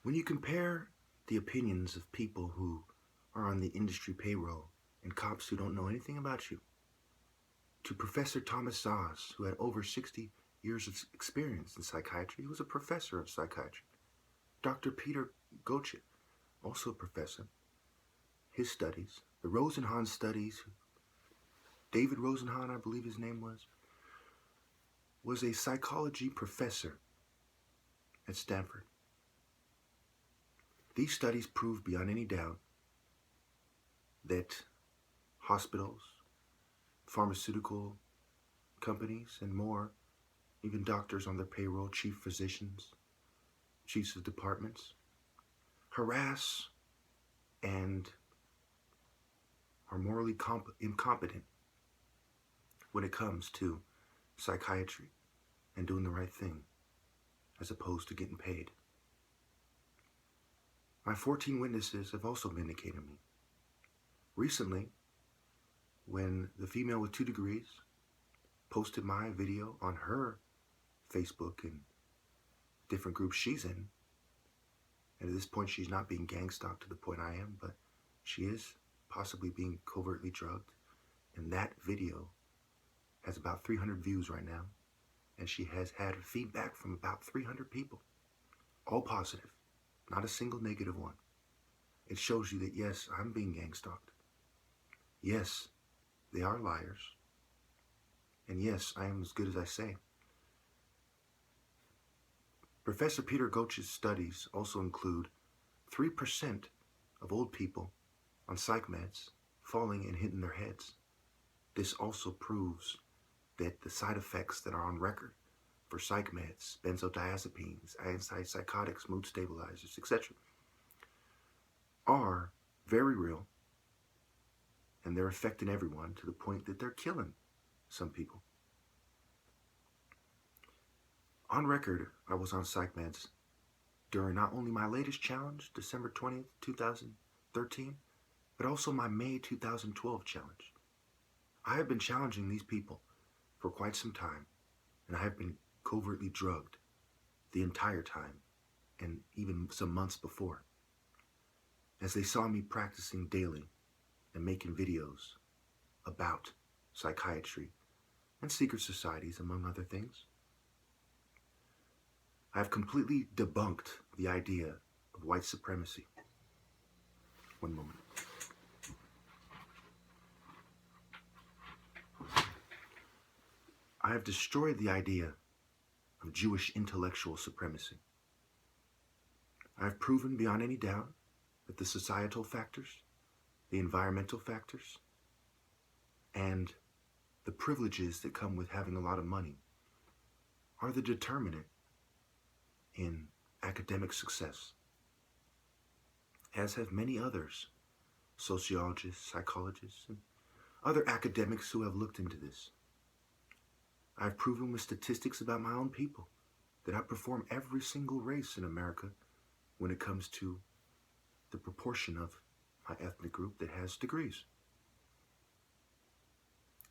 When you compare the opinions of people who are on the industry payroll and cops who don't know anything about you, to Professor Thomas Szasz, who had over 60 years of experience in psychiatry, he was a professor of psychiatry. Dr. Peter Gøtzsche, also a professor, his studies, the Rosenhan studies, David Rosenhan, I believe his name was a psychology professor at Stanford. These studies prove beyond any doubt that hospitals, pharmaceutical companies, and more, even doctors on their payroll, chief physicians, chiefs of departments, harass and are morally incompetent when it comes to psychiatry and doing the right thing as opposed to getting paid. My 14 witnesses have also vindicated me. Recently, when the female with 2 degrees posted my video on her Facebook and different groups she's in, and at this point she's not being gang stalked to the point I am, but she is possibly being covertly drugged, and that video has about 300 views right now, and she has had feedback from about 300 people, all positive, not a single negative one. It shows you that yes, I'm being gang stalked. Yes, they are liars. And yes, I am as good as I say. Professor Peter Gøtzsche's studies also include 3% of old people on psych meds falling and hitting their heads. This also proves that the side effects that are on record for psych meds, benzodiazepines, antipsychotics, mood stabilizers, etc., are very real, and they're affecting everyone to the point that they're killing some people. On record, I was on psych meds during not only my latest challenge, December 20th, 2013, but also my May 2012 challenge. I have been challenging these people for quite some time, and I have been covertly drugged the entire time, and even some months before, as they saw me practicing daily and making videos about psychiatry and secret societies, among other things. I have completely debunked the idea of white supremacy. One moment. I have destroyed the idea of Jewish intellectual supremacy. I have proven beyond any doubt that the societal factors, the environmental factors, and the privileges that come with having a lot of money are the determinant in academic success, as have many others, sociologists, psychologists, and other academics who have looked into this. I've proven with statistics about my own people that I outperform every single race in America when it comes to the proportion of my ethnic group that has degrees.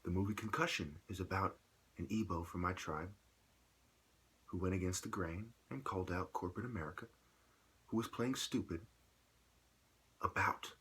The movie Concussion is about an Igbo from my tribe who went against the grain and called out corporate America, who was playing stupid about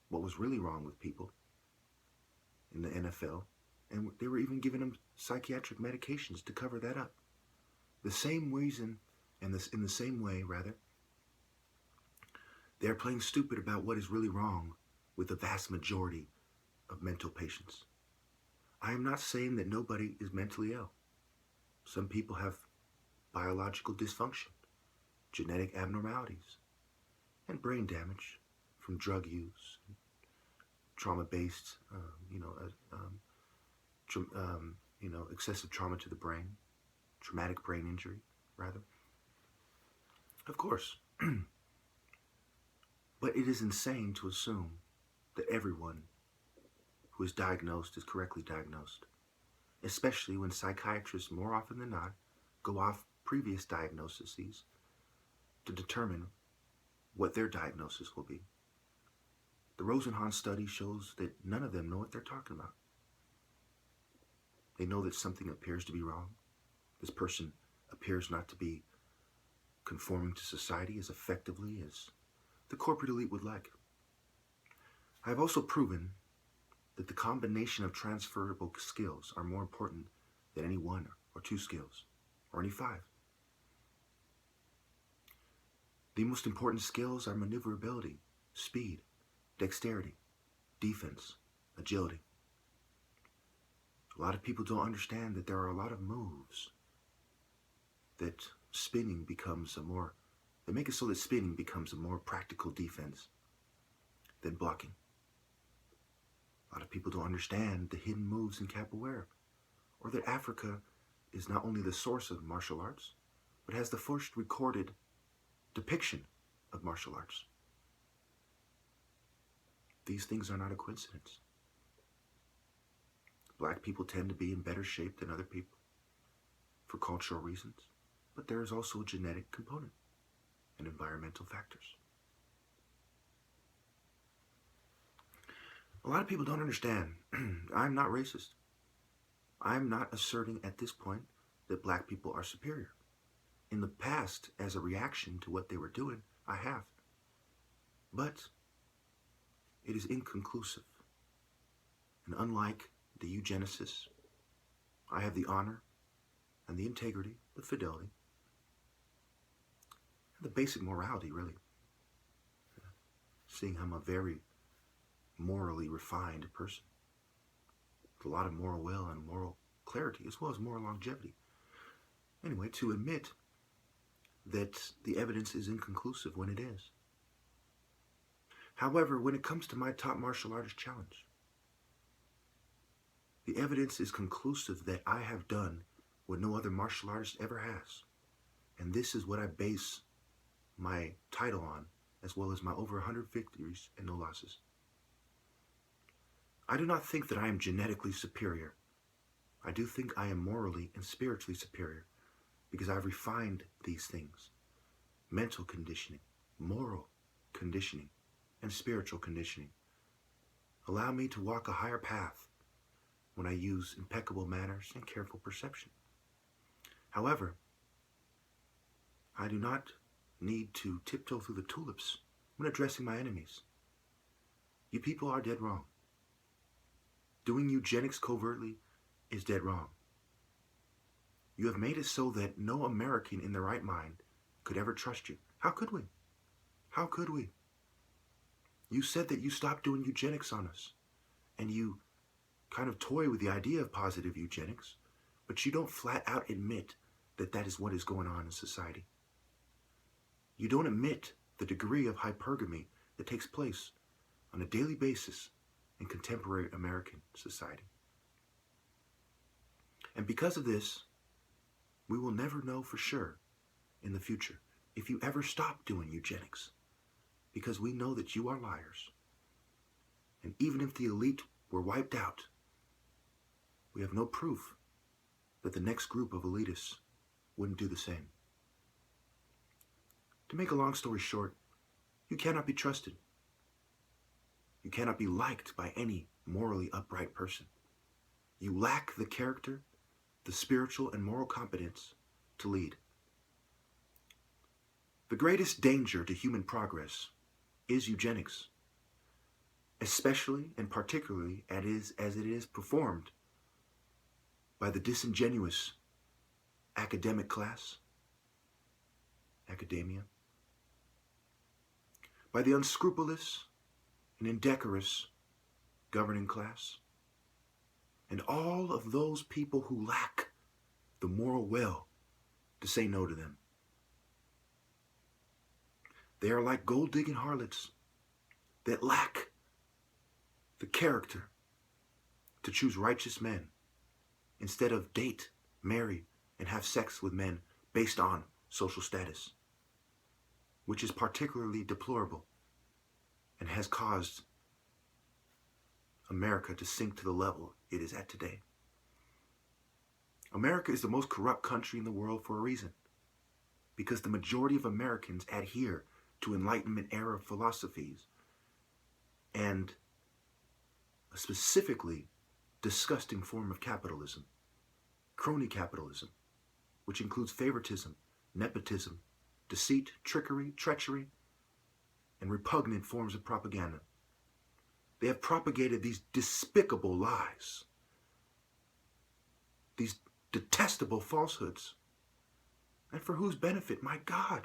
what was really wrong with people in the NFL, and they were even giving them psychiatric medications to cover that up. The same reason, and in the same way, rather, they're playing stupid about what is really wrong with the vast majority of mental patients. I am not saying that nobody is mentally ill. Some people have biological dysfunction, genetic abnormalities, and brain damage from drug use, trauma-based, excessive trauma to the brain, traumatic brain injury, rather. Of course. But it is insane to assume that everyone who is diagnosed is correctly diagnosed, especially when psychiatrists, more often than not, go off previous diagnoses to determine what their diagnosis will be. The Rosenhan study shows that none of them know what they're talking about. They know that something appears to be wrong. This person appears not to be conforming to society as effectively as the corporate elite would like. I have also proven that the combination of transferable skills are more important than any one or two skills, or any five. The most important skills are maneuverability, speed, dexterity, defense, agility. A lot of people don't understand that there are a lot of moves that make it so that spinning becomes a more practical defense than blocking. A lot of people don't understand the hidden moves in capoeira, or that Africa is not only the source of martial arts, but has the first recorded depiction of martial arts. These things are not a coincidence. Black people tend to be in better shape than other people for cultural reasons, but there is also a genetic component and environmental factors. A lot of people don't understand. I'm not racist. I'm not asserting at this point that black people are superior. In the past, as a reaction to what they were doing, I have. But it is inconclusive. And unlike the eugenicists, I have the honor and the integrity, the fidelity, and the basic morality, really. Seeing I'm a very morally refined person with a lot of moral will and moral clarity, as well as moral longevity. Anyway, to admit that the evidence is inconclusive when it is. However, when it comes to my top martial artist challenge, the evidence is conclusive that I have done what no other martial artist ever has. And this is what I base my title on, as well as my over 100 victories and no losses. I do not think that I am genetically superior. I do think I am morally and spiritually superior because I've refined these things. Mental conditioning, moral conditioning, and spiritual conditioning allow me to walk a higher path when I use impeccable manners and careful perception. However, I do not need to tiptoe through the tulips when addressing my enemies. You people are dead wrong. Doing eugenics covertly is dead wrong. You have made it so that no American in their right mind could ever trust you. How could we? How could we? You said that you stopped doing eugenics on us, and you kind of toy with the idea of positive eugenics, but you don't flat out admit that that is what is going on in society. You don't admit the degree of hypergamy that takes place on a daily basis in contemporary American society. And because of this, we will never know for sure in the future if you ever stop doing eugenics, because we know that you are liars. And even if the elite were wiped out, we have no proof that the next group of elitists wouldn't do the same. To make a long story short, you cannot be trusted. You cannot be liked by any morally upright person. You lack the character, the spiritual and moral competence to lead. The greatest danger to human progress is eugenics, especially and particularly as it is performed by the disingenuous academic class, academia, by the unscrupulous and indecorous governing class, and all of those people who lack the moral will to say no to them. They are like gold-digging harlots that lack the character to choose righteous men, instead of date, marry, and have sex with men based on social status, which is particularly deplorable and has caused America to sink to the level it is at today. America is the most corrupt country in the world for a reason, because the majority of Americans adhere to Enlightenment era philosophies and a specifically disgusting form of capitalism, crony capitalism, which includes favoritism, nepotism, deceit, trickery, treachery, and repugnant forms of propaganda. They have propagated these despicable lies, these detestable falsehoods. And for whose benefit? My God,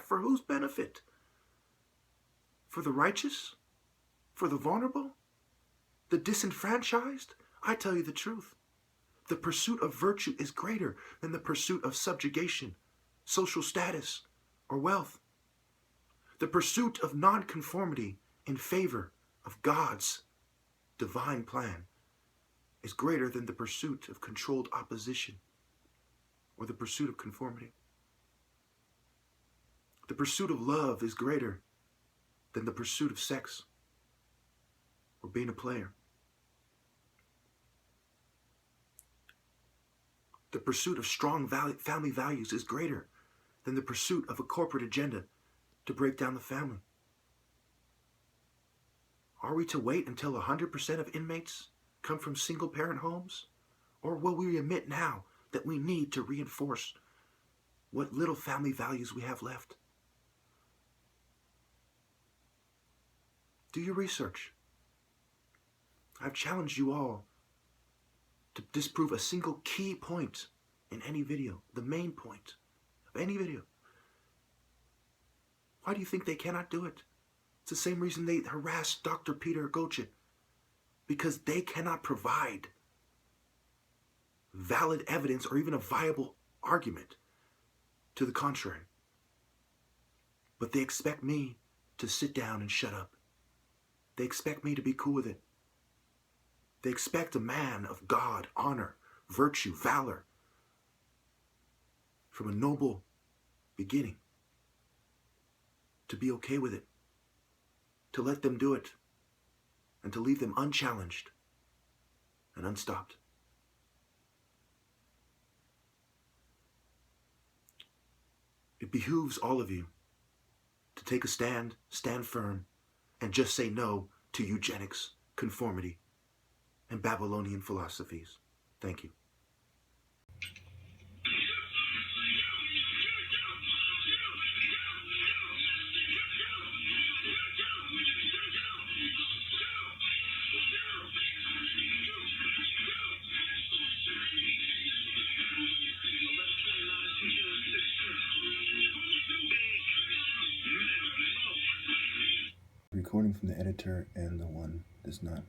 for whose benefit? For the righteous? For the vulnerable? The disenfranchised? I tell you the truth. The pursuit of virtue is greater than the pursuit of subjugation, social status, or wealth. The pursuit of nonconformity in favor of God's divine plan is greater than the pursuit of controlled opposition or the pursuit of conformity. The pursuit of love is greater than the pursuit of sex or being a player. The pursuit of strong family values is greater than the pursuit of a corporate agenda to break down the family. Are we to wait until 100% of inmates come from single-parent homes? Or will we admit now that we need to reinforce what little family values we have left? Do your research. I've challenged you all to disprove a single key point in any video, the main point of any video. Why do you think they cannot do it? It's the same reason they harassed Dr. Peter Gøtzsche, because they cannot provide valid evidence or even a viable argument to the contrary. But they expect me to sit down and shut up. They expect me to be cool with it. They expect a man of God, honor, virtue, valor, from a noble beginning, to be okay with it, to let them do it, and to leave them unchallenged and unstopped. It behooves all of you to take a stand, stand firm, and just say no to eugenics, conformity, and Babylonian philosophies. Thank you. Recording from the editor and the one does not